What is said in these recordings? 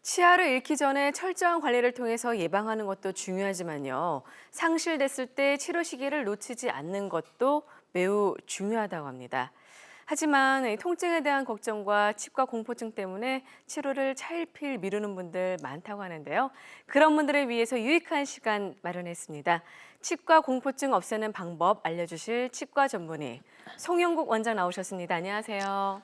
치아를 잃기 전에 철저한 관리를 통해서 예방하는 것도 중요하지만요. 상실됐을 때 치료 시기를 놓치지 않는 것도 매우 중요하다고 합니다. 하지만 이 통증에 대한 걱정과 치과 공포증 때문에 치료를 차일피일 미루는 분들 많다고 하는데요. 그런 분들을 위해서 유익한 시간 마련했습니다. 치과 공포증 없애는 방법 알려주실 치과 전문의 송영국 원장 나오셨습니다. 안녕하세요.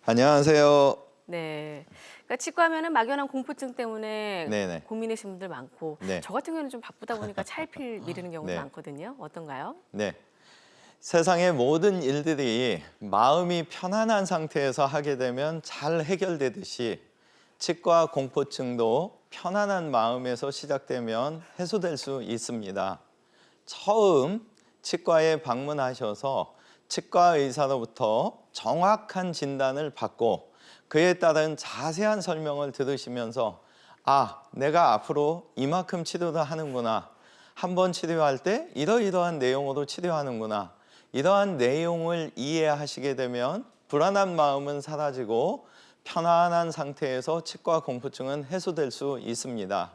안녕하세요. 네. 그러니까 치과 하면은 막연한 공포증 때문에 네네. 고민이신 분들 많고 네. 저 같은 경우는 좀 바쁘다 보니까 차일피일 미루는 경우도 네. 많거든요. 어떤가요? 네. 세상의 모든 일들이 마음이 편안한 상태에서 하게 되면 잘 해결되듯이 치과 공포증도 편안한 마음에서 시작되면 해소될 수 있습니다. 처음 치과에 방문하셔서 치과 의사로부터 정확한 진단을 받고 그에 따른 자세한 설명을 들으시면서 내가 앞으로 이만큼 치료를 하는구나. 한 번 치료할 때 이러이러한 내용으로 치료하는구나. 이러한 내용을 이해하시게 되면 불안한 마음은 사라지고 편안한 상태에서 치과 공포증은 해소될 수 있습니다.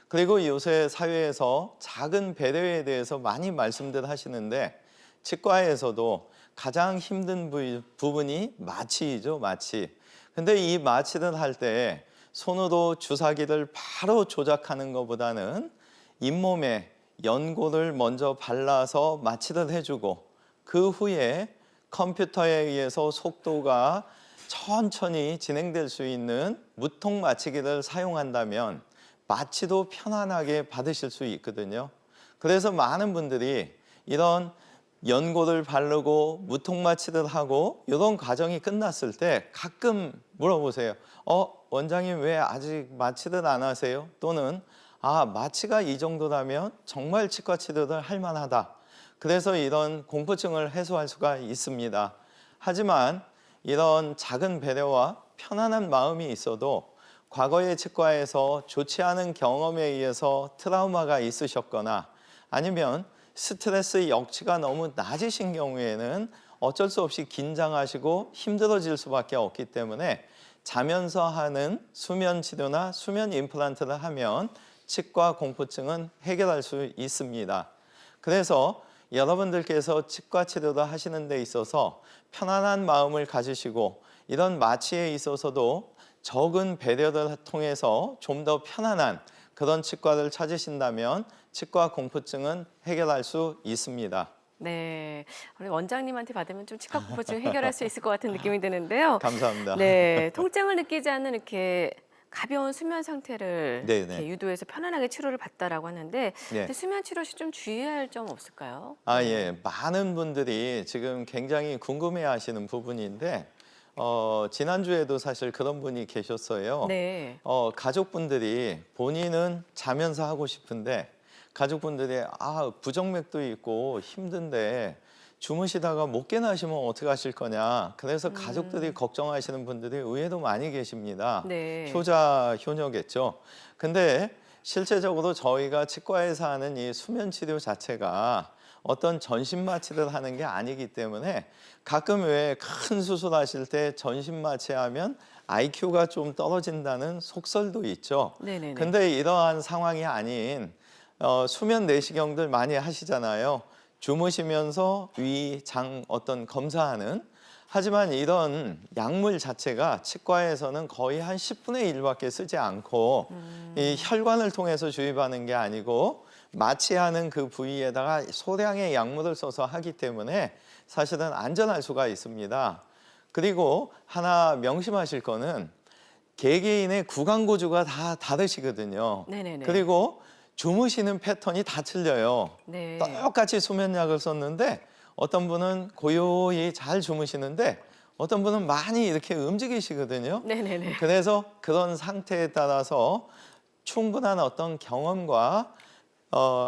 그리고 요새 사회에서 작은 배려에 대해서 많이 말씀들 하시는데 치과에서도 가장 힘든 부분이 마취이죠, 마취. 근데 이 마취를 할 때 손으로 주사기를 바로 조작하는 것보다는 잇몸에 연고를 먼저 발라서 마취를 해주고 그 후에 컴퓨터에 의해서 속도가 천천히 진행될 수 있는 무통 마취기를 사용한다면 마취도 편안하게 받으실 수 있거든요. 그래서 많은 분들이 이런 연고를 바르고 무통 마취를 하고 이런 과정이 끝났을 때 가끔 물어보세요. 원장님 왜 아직 마취를 안 하세요? 또는 마취가 이 정도라면 정말 치과 치료를 할 만하다. 그래서 이런 공포증을 해소할 수가 있습니다. 하지만 이런 작은 배려와 편안한 마음이 있어도 과거의 치과에서 좋지 않은 경험에 의해서 트라우마가 있으셨거나 아니면 스트레스 역치가 너무 낮으신 경우에는 어쩔 수 없이 긴장하시고 힘들어질 수밖에 없기 때문에 자면서 하는 수면 치료나 수면 임플란트를 하면 치과 공포증은 해결할 수 있습니다. 그래서 여러분들께서 치과 치료를 하시는 데 있어서 편안한 마음을 가지시고 이런 마취에 있어서도 적은 배려를 통해서 좀 더 편안한 그런 치과를 찾으신다면 치과 공포증은 해결할 수 있습니다. 네. 우리 원장님한테 받으면 좀 치과 공포증 해결할 수 있을 것 같은 느낌이 드는데요. 감사합니다. 네. 통증을 느끼지 않는 이렇게 가벼운 수면 상태를 네네. 이렇게 유도해서 편안하게 치료를 받다라고 하는데 네. 근데 수면 치료 시 좀 주의할 점 없을까요? 예. 많은 분들이 지금 굉장히 궁금해 하시는 부분인데, 지난주에도 사실 그런 분이 계셨어요. 네. 가족분들이 본인은 자면서 하고 싶은데, 가족분들이 부정맥도 있고 힘든데, 주무시다가 못 깨나시면 어떻게 하실 거냐. 그래서 가족들이 걱정하시는 분들이 의외로 많이 계십니다. 네. 효자, 효녀겠죠. 근데 실제적으로 저희가 치과에서 하는 이 수면 치료 자체가 어떤 전신 마취를 하는 게 아니기 때문에 가끔 왜 큰 수술하실 때 전신 마취하면 IQ가 좀 떨어진다는 속설도 있죠. 네네네. 근데 이러한 상황이 아닌 수면 내시경들 많이 하시잖아요. 주무시면서 위, 장 어떤 검사하는. 하지만 이런 약물 자체가 치과에서는 거의 한 10분의 1밖에 쓰지 않고 이 혈관을 통해서 주입하는 게 아니고 마취하는 그 부위에다가 소량의 약물을 써서 하기 때문에 사실은 안전할 수가 있습니다. 그리고 하나 명심하실 거는 개개인의 구강구조가 다 다르시거든요. 네네네. 그리고 주무시는 패턴이 다 틀려요. 네. 똑같이 수면약을 썼는데 어떤 분은 고요히 잘 주무시는데 어떤 분은 많이 이렇게 움직이시거든요. 네네네. 그래서 그런 상태에 따라서 충분한 어떤 경험과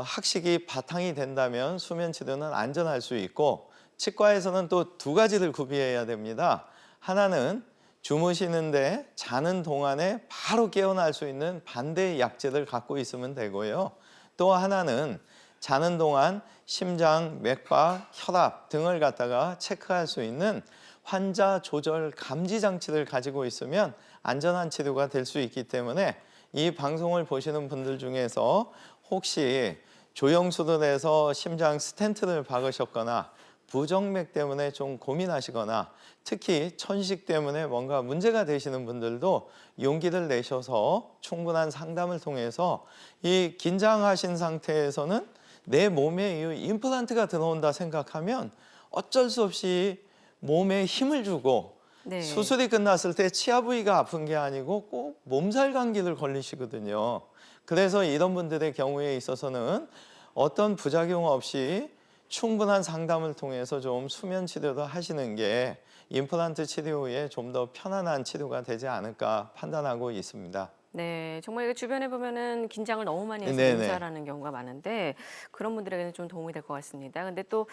학식이 바탕이 된다면 수면 치료는 안전할 수 있고 치과에서는 또 두 가지를 구비해야 됩니다. 하나는 주무시는데 자는 동안에 바로 깨어날 수 있는 반대의 약제를 갖고 있으면 되고요. 또 하나는 자는 동안 심장, 맥박, 혈압 등을 갖다가 체크할 수 있는 환자 조절 감지 장치를 가지고 있으면 안전한 치료가 될 수 있기 때문에 이 방송을 보시는 분들 중에서 혹시 조영수술에서 심장 스텐트를 박으셨거나 부정맥 때문에 좀 고민하시거나 특히 천식 때문에 뭔가 문제가 되시는 분들도 용기를 내셔서 충분한 상담을 통해서 이 긴장하신 상태에서는 내 몸에 이 임플란트가 들어온다 생각하면 어쩔 수 없이 몸에 힘을 주고 네. 수술이 끝났을 때 치아 부위가 아픈 게 아니고 꼭 몸살 감기를 걸리시거든요. 그래서 이런 분들의 경우에 있어서는 어떤 부작용 없이 충분한 상담을 통해서 좀 수면 치료도 하시는 게 임플란트 치료 후에 좀 더 편안한 치료가 되지 않을까 판단하고 있습니다. 네, 정말 이게 주변에 보면은 긴장을 너무 많이 해서 네네. 몸살하는 경우가 많은데 그런 분들에게는 좀 도움이 될 것 같습니다. 근데 또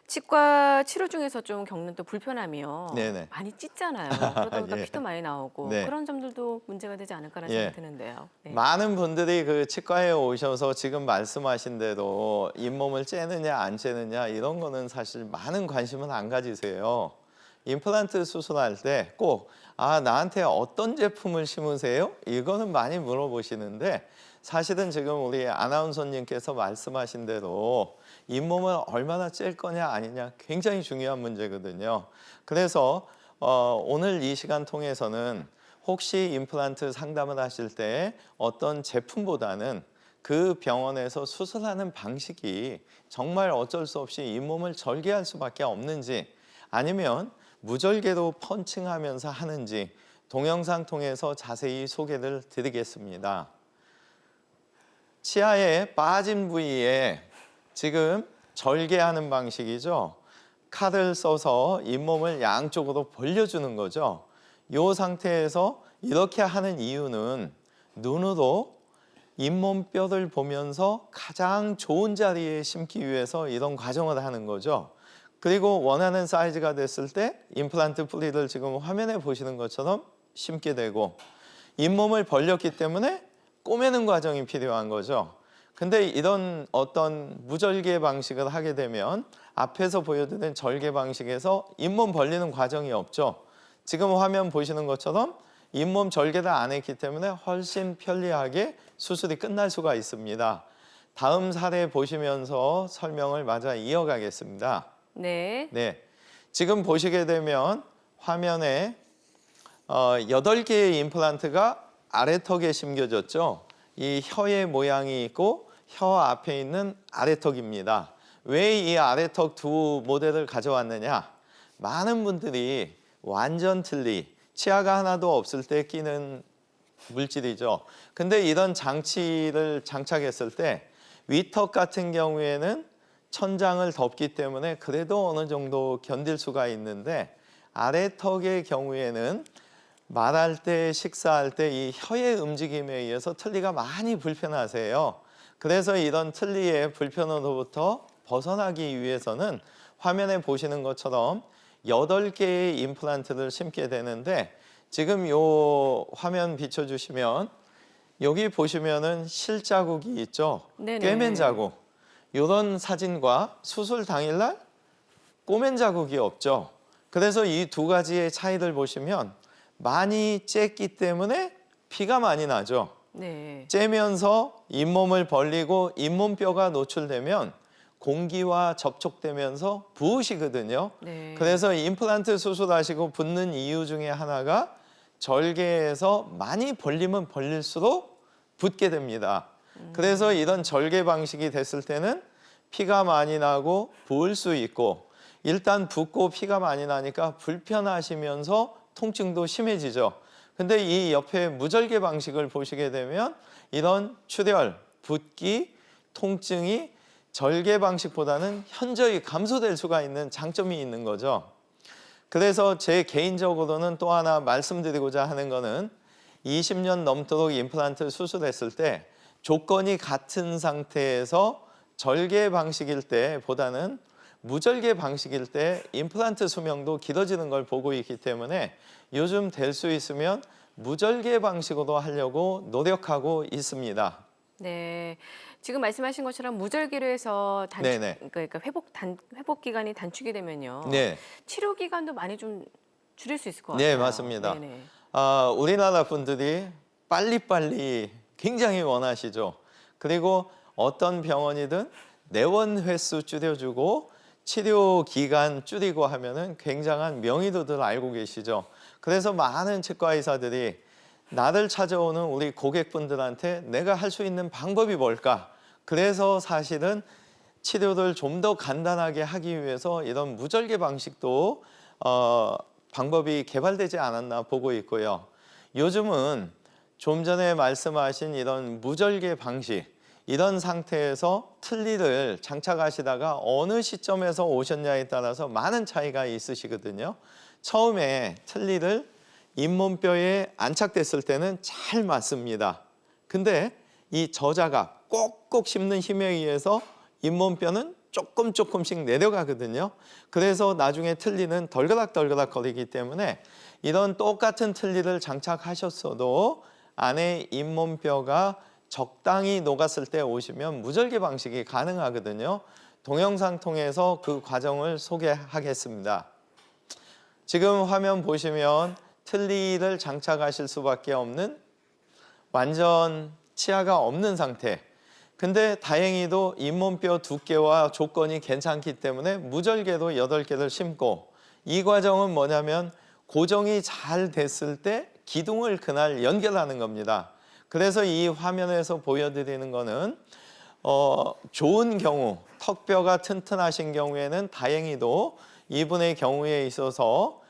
치과 치료 중에서 좀 겪는 또 불편함이요. 네네. 많이 찢잖아요. 그러다 보니까 예. 피도 많이 나오고 네. 그런 점들도 문제가 되지 않을까라는 예. 생각이 드는데요. 네. 많은 분들이 그 치과에 오셔서 지금 말씀하신 대로 잇몸을 째느냐 안 째느냐 이런 거는 사실 많은 관심은 안 가지세요. 임플란트 수술할 때 꼭 나한테 어떤 제품을 심으세요? 이거는 많이 물어보시는데 사실은 지금 우리 아나운서님께서 말씀하신 대로 잇몸을 얼마나 찔 거냐 아니냐 굉장히 중요한 문제거든요. 그래서 오늘 이 시간 통해서는 혹시 임플란트 상담을 하실 때 어떤 제품보다는 그 병원에서 수술하는 방식이 정말 어쩔 수 없이 잇몸을 절개할 수밖에 없는지 아니면 무절개로 펀칭하면서 하는지 동영상 통해서 자세히 소개를 드리겠습니다. 치아에 빠진 부위에 지금 절개하는 방식이죠. 칼을 써서 잇몸을 양쪽으로 벌려주는 거죠. 이 상태에서 이렇게 하는 이유는 눈으로 잇몸뼈를 보면서 가장 좋은 자리에 심기 위해서 이런 과정을 하는 거죠. 그리고 원하는 사이즈가 됐을 때 임플란트 뿌리를 지금 화면에 보시는 것처럼 심게 되고 잇몸을 벌렸기 때문에 꼬매는 과정이 필요한 거죠. 근데 이런 어떤 무절개 방식을 하게 되면 앞에서 보여드린 절개 방식에서 잇몸 벌리는 과정이 없죠. 지금 화면 보시는 것처럼 잇몸 절개를 안 했기 때문에 훨씬 편리하게 수술이 끝날 수가 있습니다. 다음 사례 보시면서 설명을 마저 이어가겠습니다. 네. 네, 지금 보시게 되면 화면에 8개의 임플란트가 아래턱에 심겨졌죠. 이 혀의 모양이 있고 혀 앞에 있는 아래턱입니다. 왜 이 아래턱 두 모델을 가져왔느냐? 많은 분들이 완전 틀니, 치아가 하나도 없을 때 끼는 물질이죠. 근데 이런 장치를 장착했을 때 위턱 같은 경우에는 천장을 덮기 때문에 그래도 어느 정도 견딜 수가 있는데 아래턱의 경우에는 말할 때, 식사할 때 이 혀의 움직임에 의해서 틀니가 많이 불편하세요. 그래서 이런 틀니의 불편으로부터 벗어나기 위해서는 화면에 보시는 것처럼 8개의 임플란트를 심게 되는데 지금 요 화면 비춰주시면 여기 보시면은 실자국이 있죠. 네네. 꿰맨 자국. 이런 사진과 수술 당일날 꼬맨 자국이 없죠. 그래서 이 두 가지의 차이를 보시면 많이 쬐기 때문에 피가 많이 나죠. 네. 째면서 잇몸을 벌리고 잇몸뼈가 노출되면 공기와 접촉되면서 부으시거든요. 네. 그래서 임플란트 수술하시고 붓는 이유 중에 하나가 절개에서 많이 벌리면 벌릴수록 붓게 됩니다. 그래서 이런 절개 방식이 됐을 때는 피가 많이 나고 부을 수 있고 일단 붓고 피가 많이 나니까 불편하시면서 통증도 심해지죠. 근데 이 옆에 무절개 방식을 보시게 되면 이런 출혈, 붓기, 통증이 절개 방식보다는 현저히 감소될 수가 있는 장점이 있는 거죠. 그래서 제 개인적으로는 또 하나 말씀드리고자 하는 거는 20년 넘도록 임플란트 수술했을 때 조건이 같은 상태에서 절개 방식일 때보다는 무절개 방식일 때 임플란트 수명도 길어지는 걸 보고 있기 때문에 요즘 될 수 있으면 무절개 방식으로 하려고 노력하고 있습니다. 네. 지금 말씀하신 것처럼 무절개로 해서 네네. 그러니까 회복 기간이 단축이 되면요. 네, 치료 기간도 많이 좀 줄일 수 있을 것 같아요. 네, 맞습니다. 네네. 우리나라 분들이 빨리빨리 굉장히 원하시죠. 그리고 어떤 병원이든 내원 횟수 줄여주고 치료 기간 줄이고 하면은 굉장한 명의도들 알고 계시죠. 그래서 많은 치과 의사들이 나를 찾아오는 우리 고객분들한테 내가 할 수 있는 방법이 뭘까? 그래서 사실은 치료를 좀 더 간단하게 하기 위해서 이런 무절개 방식도 방법이 개발되지 않았나 보고 있고요. 요즘은 좀 전에 말씀하신 이런 무절개 방식, 이런 상태에서 틀니를 장착하시다가 어느 시점에서 오셨냐에 따라서 많은 차이가 있으시거든요. 처음에 틀니를 잇몸뼈에 안착됐을 때는 잘 맞습니다. 근데 이 저자가 꼭꼭 씹는 힘에 의해서 잇몸뼈는 조금씩 내려가거든요. 그래서 나중에 틀니는 덜그락덜그락 거리기 때문에 이런 똑같은 틀니를 장착하셨어도 안에 잇몸뼈가 적당히 녹았을 때 오시면 무절개 방식이 가능하거든요. 동영상 통해서 그 과정을 소개하겠습니다. 지금 화면 보시면 틀니를 장착하실 수밖에 없는 완전 치아가 없는 상태. 근데 다행히도 잇몸뼈 두께와 조건이 괜찮기 때문에 무절개로 8개를 심고, 이 과정은 뭐냐면 고정이 잘 됐을 때 기둥을 그날 연결하는 겁니다. 그래서 이 화면에서 보여드리는 거는 좋은 경우, 턱뼈가 튼튼하신 경우에는 다행히도 이분의 경우에 있어서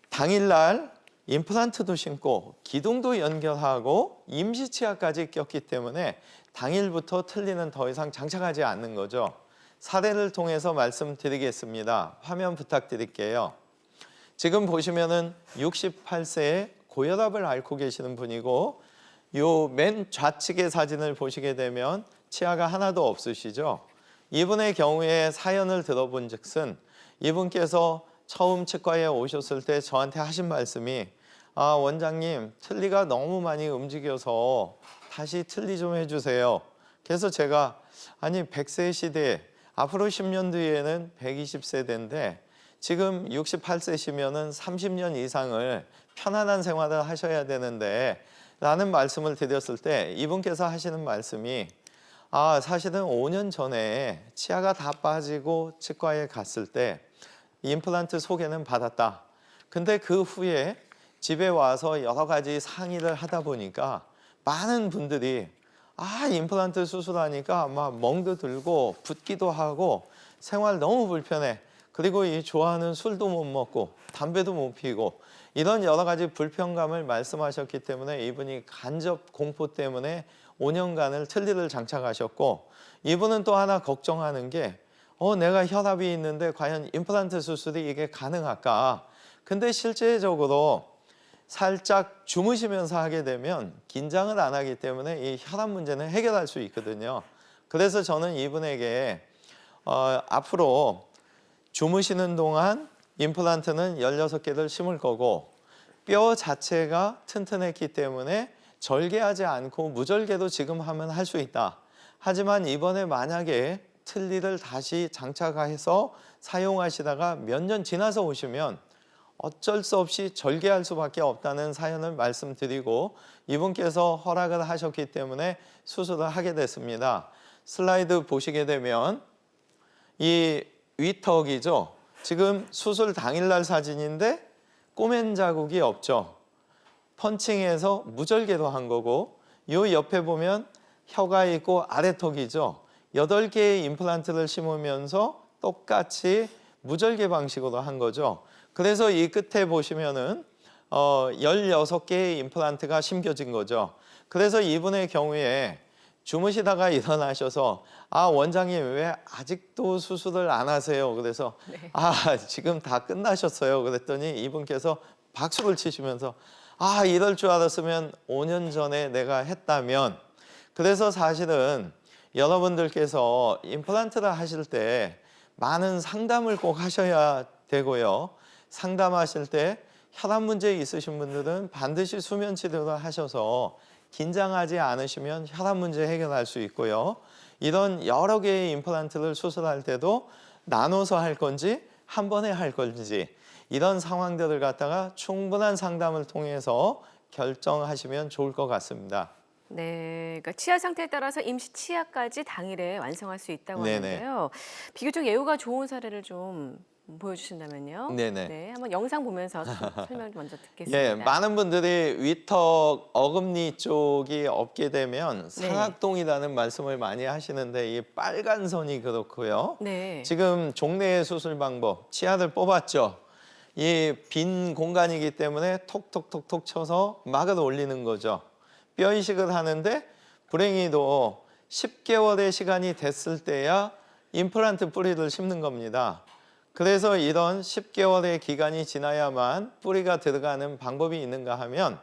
당일날 임플란트도 심고 기둥도 연결하고 임시치아까지 꼈기 때문에 당일부터 틀니는 더 이상 장착하지 않는 거죠. 사례를 통해서 말씀드리겠습니다. 화면 부탁드릴게요. 지금 보시면은 68세에 고혈압을 앓고 계시는 분이고, 요 맨 좌측의 사진을 보시게 되면 치아가 하나도 없으시죠. 이분의 경우에 사연을 들어본 즉슨 이분께서 처음 치과에 오셨을 때 저한테 하신 말씀이, 아, 원장님, 틀니가 너무 많이 움직여서 다시 틀니 좀 해주세요. 그래서 제가, 아니 100세 시대, 앞으로 10년 뒤에는 120세대인데 지금 68세시면은 30년 이상을 편안한 생활을 하셔야 되는데 라는 말씀을 드렸을 때 이분께서 하시는 말씀이, 아, 사실은 5년 전에 치아가 다 빠지고 치과에 갔을 때 임플란트 소개는 받았다. 근데 그 후에 집에 와서 여러 가지 상의를 하다 보니까 많은 분들이, 아, 임플란트 수술하니까 막 멍도 들고 붓기도 하고 생활 너무 불편해. 그리고 이 좋아하는 술도 못 먹고 담배도 못 피고 이런 여러 가지 불편감을 말씀하셨기 때문에 이분이 간접 공포 때문에 5년간을 틀니를 장착하셨고, 이분은 또 하나 걱정하는 게 내가 혈압이 있는데 과연 임플란트 수술이 이게 가능할까? 근데 실제적으로 살짝 주무시면서 하게 되면 긴장을 안 하기 때문에 이 혈압 문제는 해결할 수 있거든요. 그래서 저는 이분에게 앞으로 주무시는 동안 임플란트는 16개를 심을 거고, 뼈 자체가 튼튼했기 때문에 절개하지 않고 무절개도 지금 하면 할 수 있다. 하지만 이번에 만약에 틀니를 다시 장착해서 사용하시다가 몇 년 지나서 오시면 어쩔 수 없이 절개할 수밖에 없다는 사연을 말씀드리고, 이분께서 허락을 하셨기 때문에 수술을 하게 됐습니다. 슬라이드 보시게 되면 이 위턱이죠. 지금 수술 당일날 사진인데 꼬맨 자국이 없죠. 펀칭해서 무절개로 한 거고, 이 옆에 보면 혀가 있고 아래턱이죠. 8개의 임플란트를 심으면서 똑같이 무절개 방식으로 한 거죠. 그래서 이 끝에 보시면은 16개의 임플란트가 심겨진 거죠. 그래서 이분의 경우에 주무시다가 일어나셔서, 아, 원장님 왜 아직도 수술을 안 하세요? 그래서 네. 아, 지금 다 끝나셨어요. 그랬더니 이분께서 박수를 치시면서, 아, 이럴 줄 알았으면 5년 전에 내가 했다면. 그래서 사실은 여러분들께서 임플란트를 하실 때 많은 상담을 꼭 하셔야 되고요. 상담하실 때 혈압 문제 있으신 분들은 반드시 수면 치료를 하셔서 긴장하지 않으시면 혈압 문제 해결할 수 있고요. 이런 여러 개의 임플란트를 수술할 때도 나눠서 할 건지 한 번에 할 건지 이런 상황들을 갖다가 충분한 상담을 통해서 결정하시면 좋을 것 같습니다. 네, 그러니까 치아 상태에 따라서 임시 치아까지 당일에 완성할 수 있다고 네네. 하는데요. 비교적 예후가 좋은 사례를 좀 보여주신다면요. 네네. 네, 한번 영상 보면서 좀 설명 먼저 예, 듣겠습니다. 많은 분들이 위턱 어금니 쪽이 없게 되면 네. 상악동이라는 말씀을 많이 하시는데 이 빨간 선이 그렇고요. 네. 지금 종래의 수술 방법, 치아를 뽑았죠. 이 빈 공간이기 때문에 톡톡톡톡 쳐서 막을 올리는 거죠. 뼈 이식을 하는데 불행히도 10개월의 시간이 됐을 때야 임플란트 뿌리를 심는 겁니다. 그래서 이런 10개월의 기간이 지나야만 뿌리가 들어가는 방법이 있는가 하면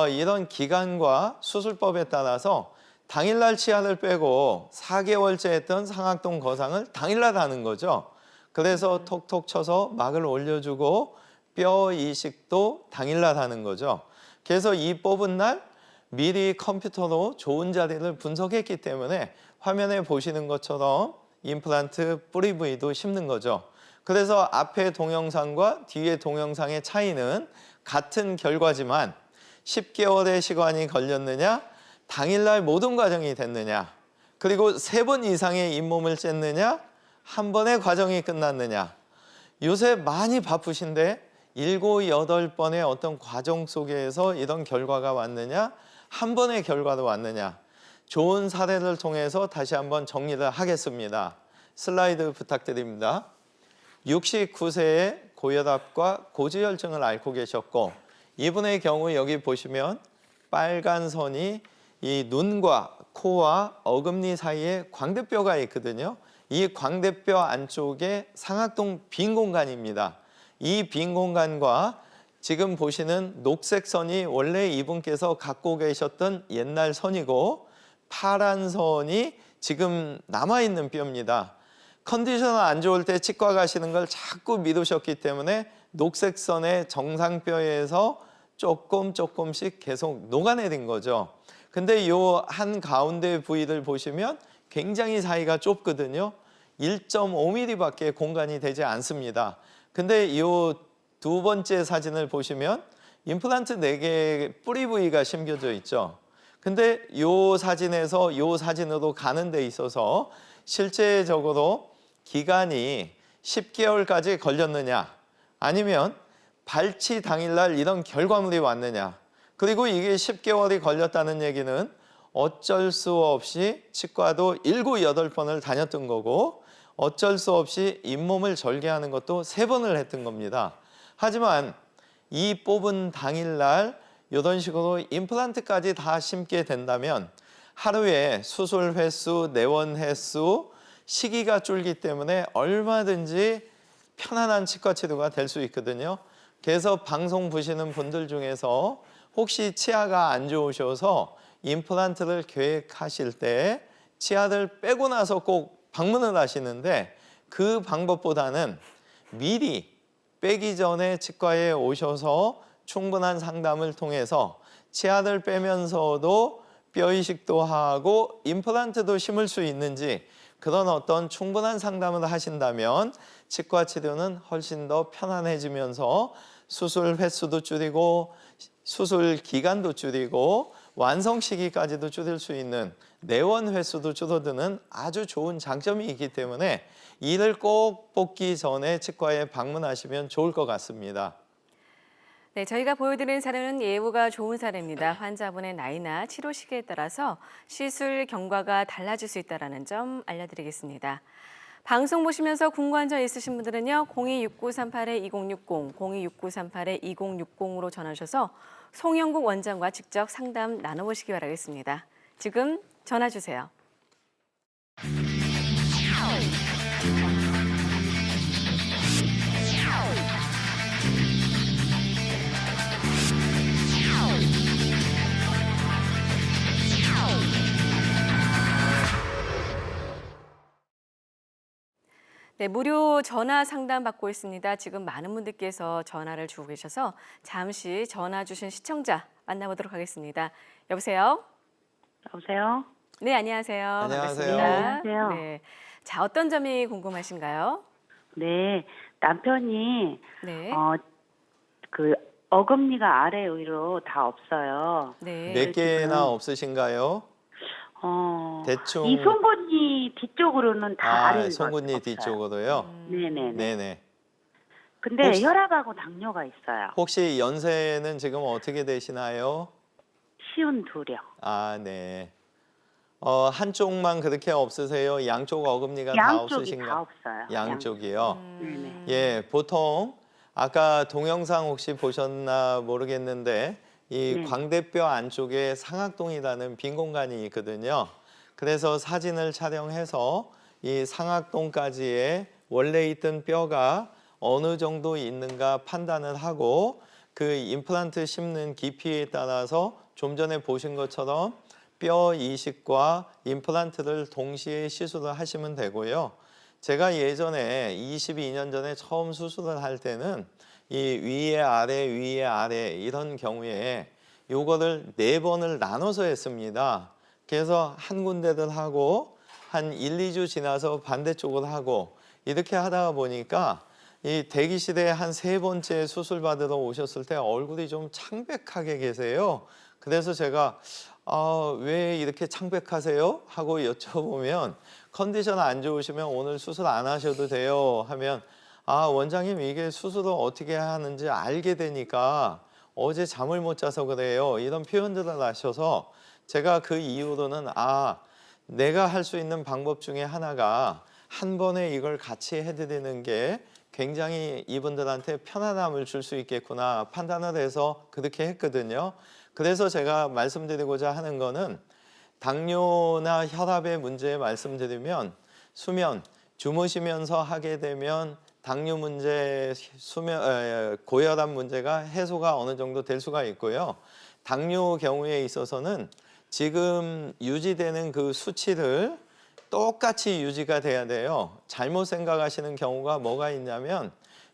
이런 기간과 수술법에 따라서 당일날 치아를 빼고 4개월째 했던 상악동 거상을 당일날 하는 거죠. 그래서 톡톡 쳐서 막을 올려주고 뼈 이식도 당일날 하는 거죠. 그래서 이 뽑은 날 미리 컴퓨터로 좋은 자리를 분석했기 때문에 화면에 보시는 것처럼 임플란트 뿌리 부위도 심는 거죠. 그래서 앞의 동영상과 뒤의 동영상의 차이는 같은 결과지만 10개월의 시간이 걸렸느냐, 당일날 모든 과정이 됐느냐, 그리고 3번 이상의 잇몸을 쨌느냐, 한 번의 과정이 끝났느냐. 요새 많이 바쁘신데 7, 8번의 어떤 과정 속에서 이런 결과가 왔느냐, 한 번의 결과도 왔느냐. 좋은 사례를 통해서 다시 한번 정리를 하겠습니다. 슬라이드 부탁드립니다. 69세의 고혈압과 고지혈증을 앓고 계셨고 이분의 경우 여기 보시면 빨간 선이 이 눈과 코와 어금니 사이에 광대뼈가 있거든요. 이 광대뼈 안쪽에 상악동 빈 공간입니다. 이 빈 공간과 지금 보시는 녹색 선이 원래 이분께서 갖고 계셨던 옛날 선이고 파란 선이 지금 남아있는 뼈입니다. 컨디션 안 좋을 때 치과 가시는 걸 자꾸 미루셨기 때문에 녹색 선의 정상뼈에서 조금씩 계속 녹아내린 거죠. 근데 요 한 가운데 부위를 보시면 굉장히 사이가 좁거든요. 1.5mm밖에 공간이 되지 않습니다. 근데 요 두 번째 사진을 보시면 임플란트 4개 뿌리 부위가 심겨져 있죠. 근데 요 사진에서 요 사진으로 가는 데 있어서 실제적으로 기간이 10개월까지 걸렸느냐 아니면 발치 당일날 이런 결과물이 왔느냐. 그리고 이게 10개월이 걸렸다는 얘기는 어쩔 수 없이 치과도 7, 8번을 다녔던 거고 어쩔 수 없이 잇몸을 절개하는 것도 3번을 했던 겁니다. 하지만 이 뽑은 당일날 이런 식으로 임플란트까지 다 심게 된다면 하루에 수술 횟수, 내원 횟수, 시기가 줄기 때문에 얼마든지 편안한 치과 치료가 될 수 있거든요. 그래서 방송 보시는 분들 중에서 혹시 치아가 안 좋으셔서 임플란트를 계획하실 때 치아를 빼고 나서 꼭 방문을 하시는데 그 방법보다는 미리 빼기 전에 치과에 오셔서 충분한 상담을 통해서 치아를 빼면서도 뼈 이식도 하고 임플란트도 심을 수 있는지 그런 어떤 충분한 상담을 하신다면 치과 치료는 훨씬 더 편안해지면서 수술 횟수도 줄이고 수술 기간도 줄이고 완성 시기까지도 줄일 수 있는 내원 횟수도 줄어드는 아주 좋은 장점이 있기 때문에 이를 꼭 뽑기 전에 치과에 방문하시면 좋을 것 같습니다. 네, 저희가 보여드린 사례는 예후가 좋은 사례입니다. 환자분의 나이나 치료 시기에 따라서 시술 경과가 달라질 수 있다는 점 알려드리겠습니다. 방송 보시면서 궁금한 점 있으신 분들은요. 026938-2060, 026938-2060으로 전화주셔서 송영국 원장과 직접 상담 나눠보시기 바라겠습니다. 지금 전화 주세요. 네, 무료 전화 상담 받고 있습니다. 지금 많은 분들께서 전화를 주고 계셔서 잠시 전화 주신 시청자 만나보도록 하겠습니다. 여보세요? 여보세요? 네, 안녕하세요. 안녕하세요. 반갑습니다. 네, 안녕하세요. 네. 자, 어떤 점이 궁금하신가요? 네, 남편이 네. 그 어금니가 아래 위로 다 없어요. 네. 몇 개나 지금 없으신가요? 대충 이 송곳니 뒤쪽으로는 다 아래 위로 송곳니 없어요. 뒤쪽으로요. 네네네. 네네. 근데 혹시- 혈압하고 당뇨가 있어요. 혹시 연세는 지금 어떻게 되시나요? 52요. 아, 네. 한쪽만 그렇게 없으세요? 양쪽 어금니가 다 양쪽이 없으신가? 다 없어요. 양쪽이요. 네네. 예, 보통 아까 동영상 혹시 보셨나 모르겠는데 이 네. 광대뼈 안쪽에 상악동이라는 빈 공간이 있거든요. 그래서 사진을 촬영해서 이 상악동까지의 원래 있던 뼈가 어느 정도 있는가 판단을 하고 그 임플란트 심는 깊이에 따라서 좀 전에 보신 것처럼 뼈 이식과 임플란트를 동시에 시술을 하시면 되고요. 제가 예전에 22년 전에 처음 수술을 할 때는 이 위에 아래 이런 경우에 요거를 4번을 나눠서 했습니다. 그래서 한 군데를 하고 한 1, 2주 지나서 반대쪽을 하고 이렇게 하다가 보니까 이 대기실에 한 3번째 수술 받으러 오셨을 때 얼굴이 좀 창백하게 계세요. 그래서 제가 왜 이렇게 창백하세요? 하고 여쭤보면 컨디션 안 좋으시면 오늘 수술 안 하셔도 돼요 하면 원장님 이게 수술을 어떻게 하는지 알게 되니까 어제 잠을 못 자서 그래요. 이런 표현들을 하셔서 제가 그 이후로는 내가 할 수 있는 방법 중에 하나가 한 번에 이걸 같이 해드리는 게 굉장히 이분들한테 편안함을 줄 수 있겠구나 판단을 해서 그렇게 했거든요. 그래서 제가 말씀드리고자 하는 거는 당뇨나 혈압의 문제 말씀드리면 수면, 주무시면서 하게 되면 당뇨 문제, 고혈압 문제가 해소가 어느 정도 될 수가 있고요. 당뇨 경우에 있어서는 지금 유지되는 그 수치를 똑같이 유지가 돼야 돼요. 잘못 생각하시는 경우가 뭐가 있냐면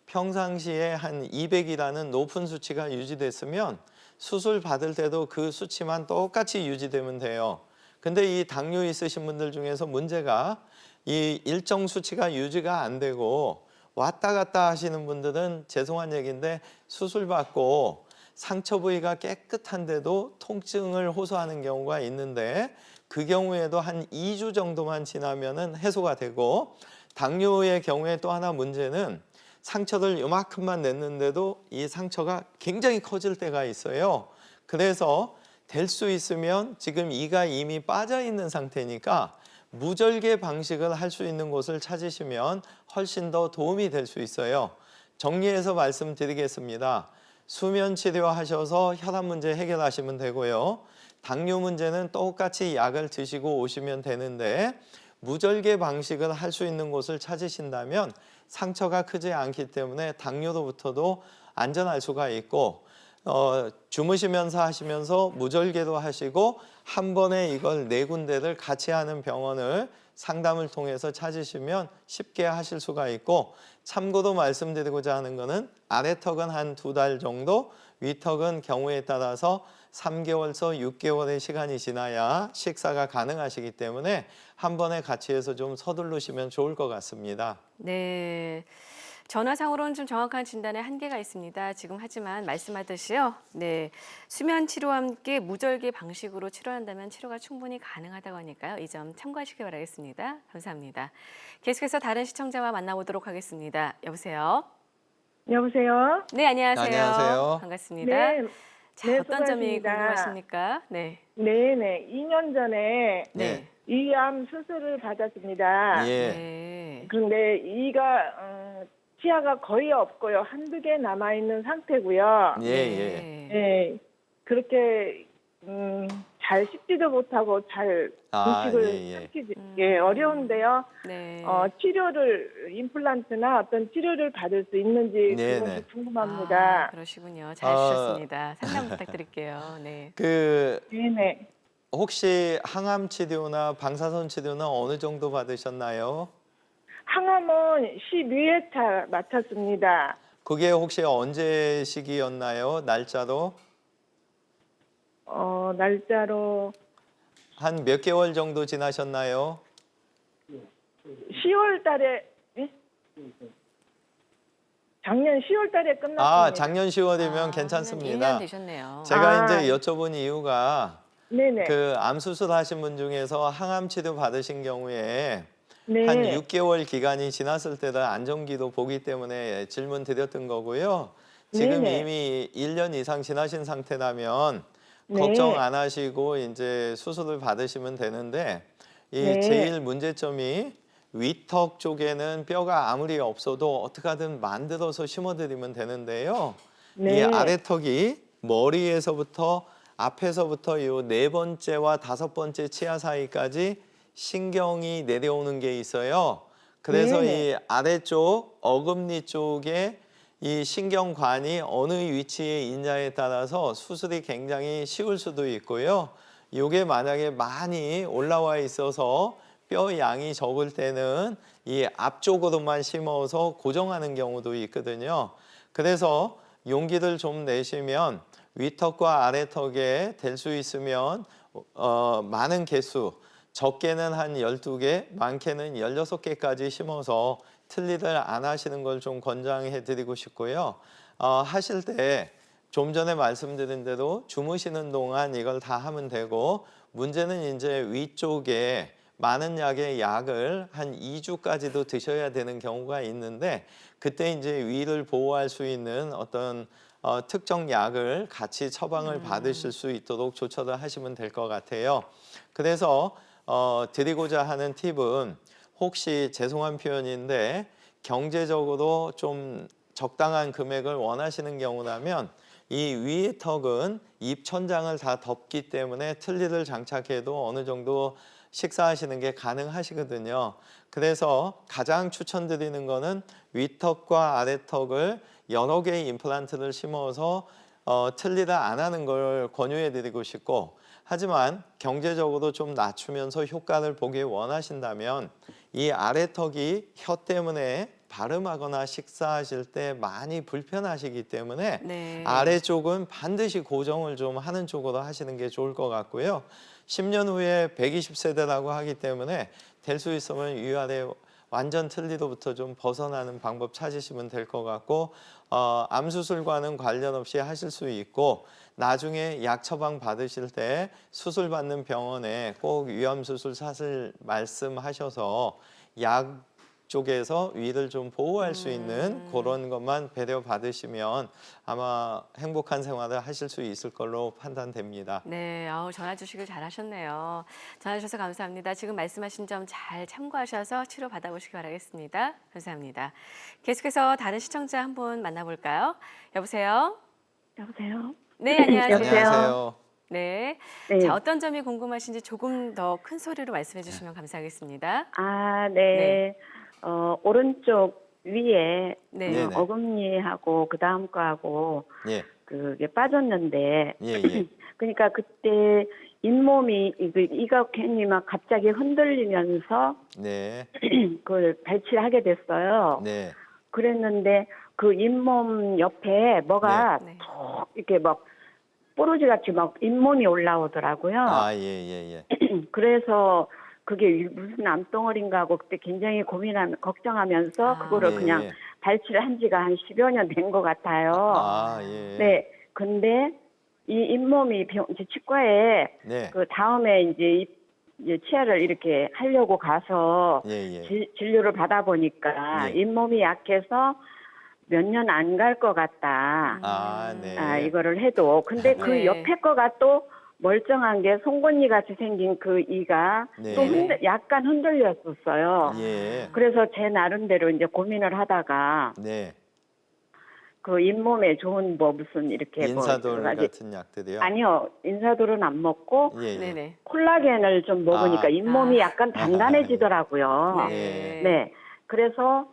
평상시에 한 200이라는 높은 수치가 유지됐으면 수술 받을 때도 그 수치만 똑같이 유지되면 돼요. 근데 이 당뇨 있으신 분들 중에서 문제가 이 일정 수치가 유지가 안 되고 왔다 갔다 하시는 분들은 죄송한 얘기인데 수술 받고 상처 부위가 깨끗한데도 통증을 호소하는 경우가 있는데 그 경우에도 한 2주 정도만 지나면은 해소가 되고 당뇨의 경우에 또 하나 문제는 상처를 요만큼만 냈는데도 이 상처가 굉장히 커질 때가 있어요. 그래서 될 수 있으면 지금 이가 이미 빠져 있는 상태니까 무절개 방식을 할 수 있는 곳을 찾으시면 훨씬 더 도움이 될 수 있어요. 정리해서 말씀드리겠습니다. 수면 치료하셔서 혈압 문제 해결하시면 되고요. 당뇨 문제는 똑같이 약을 드시고 오시면 되는데 무절개 방식을 할 수 있는 곳을 찾으신다면 상처가 크지 않기 때문에 당뇨로부터도 안전할 수가 있고 주무시면서 하시면서 무절개도 하시고 한 번에 이걸 4군데를 같이 하는 병원을 상담을 통해서 찾으시면 쉽게 하실 수가 있고 참고로 말씀드리고자 하는 거는 아래턱은 한 2달 정도, 위턱은 경우에 따라서 3개월에서 6개월의 시간이 지나야 식사가 가능하시기 때문에 한 번에 같이 해서 좀 서두르시면 좋을 것 같습니다. 네. 전화상으로는 좀 정확한 진단에 한계가 있습니다. 지금 하지만 말씀하듯이요. 네. 수면 치료와 함께 무절개 방식으로 치료한다면 치료가 충분히 가능하다고 하니까요. 이 점 참고하시기 바라겠습니다. 감사합니다. 계속해서 다른 시청자와 만나보도록 하겠습니다. 여보세요? 여보세요? 네, 안녕하세요. 안녕하세요. 반갑습니다. 네, 자, 네, 어떤 점이 수고하십니다. 궁금하십니까? 네. 네네. 2년 전에 네. 이암 수술을 받았습니다. 예. 네. 그런데 이가 치아가 거의 없고요. 한두 개 남아있는 상태고요. 예, 예. 네. 그렇게 잘 씹지도 못하고 잘 음식을 예, 예. 삼키지 어려운데요. 네. 치료를 임플란트나 어떤 치료를 받을 수 있는지 네, 그것이 네. 궁금합니다. 그러시군요. 잘 주셨습니다. 상담 부탁드릴게요. 네. 네네. 혹시 항암 치료나 방사선 치료는 어느 정도 받으셨나요? 항암은 12회차 마쳤습니다. 그게 혹시 언제 시기였나요? 날짜로? 날짜로 한 몇 개월 정도 지나셨나요? 10월 달에 작년 10월 달에 끝났습니다. 아, 작년 10월이면 아, 괜찮습니다. 1년 되셨네요. 제가 아. 이제 여쭤본 이유가 네네. 그 암 수술하신 분 중에서 항암 치료 받으신 경우에 네. 한 6개월 기간이 지났을 때도 안정기도 보기 때문에 질문 드렸던 거고요. 지금 네네. 이미 1년 이상 지나신 상태라면 네. 걱정 안 하시고 이제 수술을 받으시면 되는데 이 네. 제일 문제점이 위턱 쪽에는 뼈가 아무리 없어도 어떻게 하든 만들어서 심어드리면 되는데요. 네. 이 아래턱이 머리에서부터 앞에서부터 이 4번째와 5번째 치아 사이까지 신경이 내려오는 게 있어요. 그래서 네네. 이 아래쪽 어금니 쪽에 이 신경관이 어느 위치에 있냐에 따라서 수술이 굉장히 쉬울 수도 있고요. 이게 만약에 많이 올라와 있어서 뼈 양이 적을 때는 이 앞쪽으로만 심어서 고정하는 경우도 있거든요. 그래서 용기를 좀 내시면 위턱과 아래턱에 될 수 있으면 많은 개수, 적게는 한 12개, 많게는 16개까지 심어서 틀니를 안 하시는 걸 좀 권장해 드리고 싶고요. 하실 때 좀 전에 말씀드린 대로 주무시는 동안 이걸 다 하면 되고, 문제는 이제 위쪽에 많은 약의 약을 한 2주까지도 드셔야 되는 경우가 있는데, 그때 이제 위를 보호할 수 있는 어떤 특정 약을 같이 처방을 받으실 수 있도록 조처를 하시면 될 것 같아요. 그래서 드리고자 하는 팁은, 혹시 죄송한 표현인데 경제적으로 좀 적당한 금액을 원하시는 경우라면 이 위의 턱은 입 천장을 다 덮기 때문에 틀니를 장착해도 어느 정도 식사하시는 게 가능하시거든요. 그래서 가장 추천드리는 거는 위턱과 아래턱을 여러 개의 임플란트를 심어서 틀니를 안 하는 걸 권유해 드리고 싶고, 하지만 경제적으로 좀 낮추면서 효과를 보기 원하신다면 이 아래턱이 혀 때문에 발음하거나 식사하실 때 많이 불편하시기 때문에 네. 아래쪽은 반드시 고정을 좀 하는 쪽으로 하시는 게 좋을 것 같고요. 10년 후에 120세대라고 하기 때문에 될 수 있으면 위아래 완전 틀니로부터 좀 벗어나는 방법 찾으시면 될 것 같고, 암 수술과는 관련 없이 하실 수 있고, 나중에 약 처방 받으실 때 수술 받는 병원에 꼭 위암 수술 사실 말씀하셔서 약 쪽에서 위를 좀 보호할 수 있는 그런 것만 배려 받으시면 아마 행복한 생활을 하실 수 있을 걸로 판단됩니다. 네, 전화 주시길 잘하셨네요. 전화 주셔서 감사합니다. 지금 말씀하신 점 잘 참고하셔서 치료 받아보시기 바라겠습니다. 감사합니다. 계속해서 다른 시청자 한 분 만나볼까요? 여보세요? 여보세요? 네, 안녕하세요. 여보세요? 안녕하세요. 네. 네. 자, 어떤 점이 궁금하신지 조금 더 큰 소리로 말씀해 주시면 감사하겠습니다. 아, 네. 네. 오른쪽 위에 네. 네네. 어금니하고 그 다음 거하고 예, 그게 빠졌는데 예, 예. 그러니까 그때 잇몸이 이가 괜히 막 갑자기 흔들리면서 네, 그걸 발치하게 됐어요. 네, 그랬는데 그 잇몸 옆에 뭐가 네. 툭 이렇게 막 뽀로지 같이 막 잇몸이 올라오더라고요. 아, 예, 예, 예. 그래서 그게 무슨 암덩어리인가 하고 그때 굉장히 걱정하면서 아. 그거를 예, 그냥 예. 발치를 한 지가 한 10여 년 된 것 같아요. 아, 예. 네. 근데 이 잇몸이 이제 치과에 네, 그 다음에 이제 치아를 이렇게 하려고 가서 예, 예. 진료를 받아보니까 예. 잇몸이 약해서 몇 년 안 갈 것 같다. 아, 네. 이거를 해도. 근데 그 네. 옆에 거가 또 멀쩡한 게 송곳니 같이 생긴 그 이가 네. 또 약간 흔들렸었어요. 예. 그래서 제 나름대로 이제 고민을 하다가 네. 그 잇몸에 좋은 뭐 무슨 이렇게 인사돌 여러 가지- 같은 약들이요? 아니요, 인사돌은 안 먹고 예, 예. 네네. 콜라겐을 좀 먹으니까 아. 잇몸이 아. 약간 단단해지더라고요. 네. 네. 그래서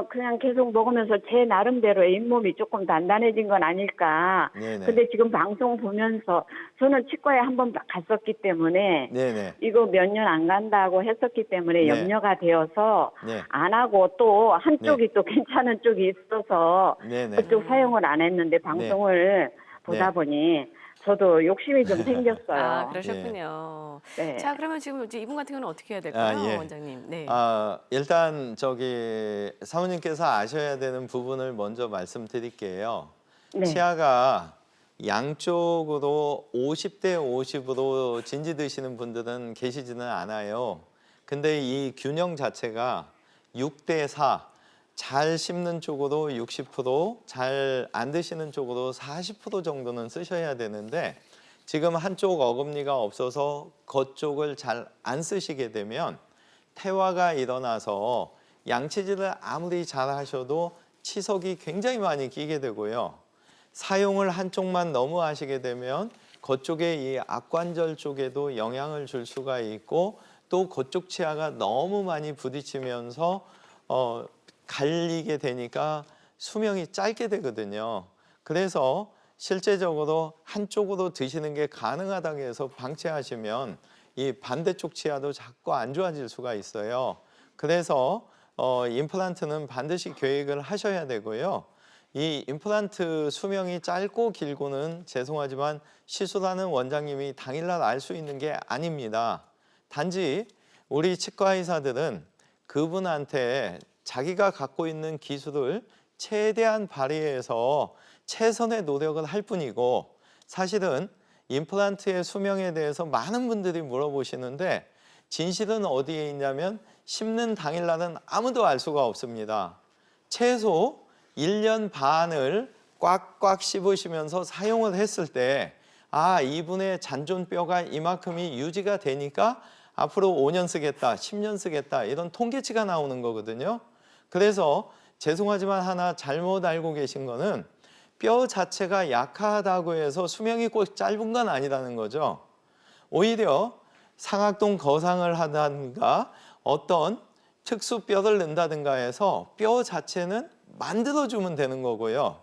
그냥 계속 먹으면서 제 나름대로 잇몸이 조금 단단해진 건 아닐까. 네네. 근데 지금 방송 보면서 저는 치과에 한번 갔었기 때문에 네네. 이거 몇 년 안 간다고 했었기 때문에 네. 염려가 되어서 네. 안 하고 또 한쪽이 또 괜찮은 쪽이 있어서 네네. 그쪽 사용을 안 했는데 방송을 보다 네. 보니 저도 욕심이 좀 생겼어요. 아, 그러셨군요. 네. 자, 그러면 지금 이제 이분 같은 경우는 어떻게 해야 될까요, 예. 원장님? 네. 일단 사모님께서 아셔야 되는 부분을 먼저 말씀드릴게요. 네. 치아가 양쪽으로 50대 50으로 진지 드시는 분들은 계시지는 않아요. 근데 이 균형 자체가 6대 4, 잘 씹는 쪽으로 60%, 잘 안 드시는 쪽으로 40% 정도는 쓰셔야 되는데 지금 한쪽 어금니가 없어서 겉쪽을 잘 안 쓰시게 되면 태화가 일어나서 양치질을 아무리 잘 하셔도 치석이 굉장히 많이 끼게 되고요. 사용을 한쪽만 너무 하시게 되면 겉쪽에 이 악관절 쪽에도 영향을 줄 수가 있고 또 겉쪽 치아가 너무 많이 부딪히면서 갈리게 되니까 수명이 짧게 되거든요. 그래서 실제적으로 한쪽으로 드시는 게 가능하다고 해서 방치하시면 이 반대쪽 치아도 자꾸 안 좋아질 수가 있어요. 그래서 임플란트는 반드시 계획을 하셔야 되고요. 이 임플란트 수명이 짧고 길고는 죄송하지만 시술하는 원장님이 당일날 알 수 있는 게 아닙니다. 단지 우리 치과 의사들은 그분한테 자기가 갖고 있는 기술을 최대한 발휘해서 최선의 노력을 할 뿐이고 사실은 임플란트의 수명에 대해서 많은 분들이 물어보시는데 진실은 어디에 있냐면 심는 당일날은 아무도 알 수가 없습니다. 최소 1년 반을 꽉꽉 씹으시면서 사용을 했을 때 이분의 잔존뼈가 이만큼이 유지가 되니까 앞으로 5년 쓰겠다, 10년 쓰겠다 이런 통계치가 나오는 거거든요. 그래서 죄송하지만 하나 잘못 알고 계신 거는 뼈 자체가 약하다고 해서 수명이 꼭 짧은 건 아니라는 거죠. 오히려 상악동 거상을 하든가 어떤 특수뼈를 넣는다든가 해서 뼈 자체는 만들어주면 되는 거고요.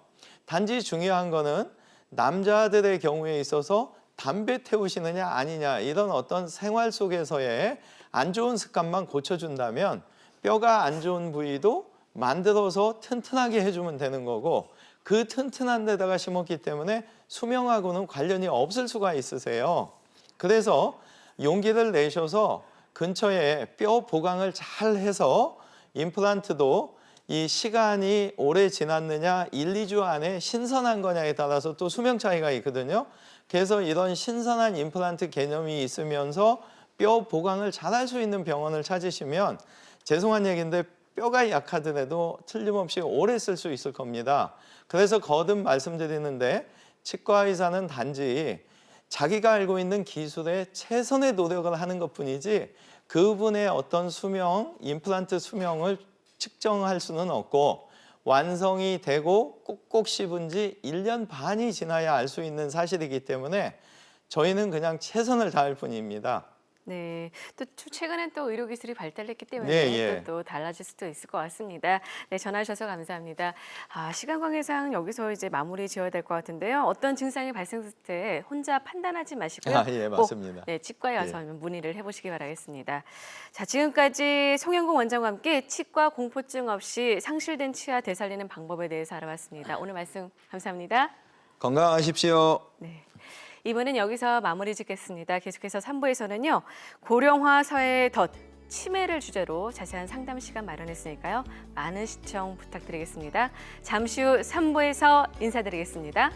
단지 중요한 거는 남자들의 경우에 있어서 담배 태우시느냐 아니냐 이런 어떤 생활 속에서의 안 좋은 습관만 고쳐준다면 뼈가 안 좋은 부위도 만들어서 튼튼하게 해주면 되는 거고 그 튼튼한 데다가 심었기 때문에 수명하고는 관련이 없을 수가 있으세요. 그래서 용기를 내셔서 근처에 뼈 보강을 잘 해서 임플란트도 이 시간이 오래 지났느냐 1, 2주 안에 신선한 거냐에 따라서 또 수명 차이가 있거든요. 그래서 이런 신선한 임플란트 개념이 있으면서 뼈 보강을 잘 할 수 있는 병원을 찾으시면 죄송한 얘기인데 뼈가 약하더라도 틀림없이 오래 쓸 수 있을 겁니다. 그래서 거듭 말씀드리는데 치과 의사는 단지 자기가 알고 있는 기술에 최선의 노력을 하는 것뿐이지 그분의 어떤 수명, 임플란트 수명을 측정할 수는 없고 완성이 되고 꼭꼭 씹은 지 1년 반이 지나야 알 수 있는 사실이기 때문에 저희는 그냥 최선을 다할 뿐입니다. 네, 또 최근엔 또 의료기술이 발달했기 때문에 예. 또 달라질 수도 있을 것 같습니다. 네, 전화 주셔서 감사합니다. 시간 관계상 여기서 이제 마무리 지어야 될 것 같은데요. 어떤 증상이 발생했을 때 혼자 판단하지 마시고요. 예, 맞습니다. 꼭 치과에 와서 문의를 해보시기 바라겠습니다. 자, 지금까지 송영국 원장과 함께 치과 공포증 없이 상실된 치아 되살리는 방법에 대해서 알아봤습니다. 오늘 말씀 감사합니다. 건강하십시오. 네. 이번엔 여기서 마무리 짓겠습니다. 계속해서 3부에서는요. 고령화 사회의 덫, 치매를 주제로 자세한 상담 시간 마련했으니까요. 많은 시청 부탁드리겠습니다. 잠시 후 3부에서 인사드리겠습니다.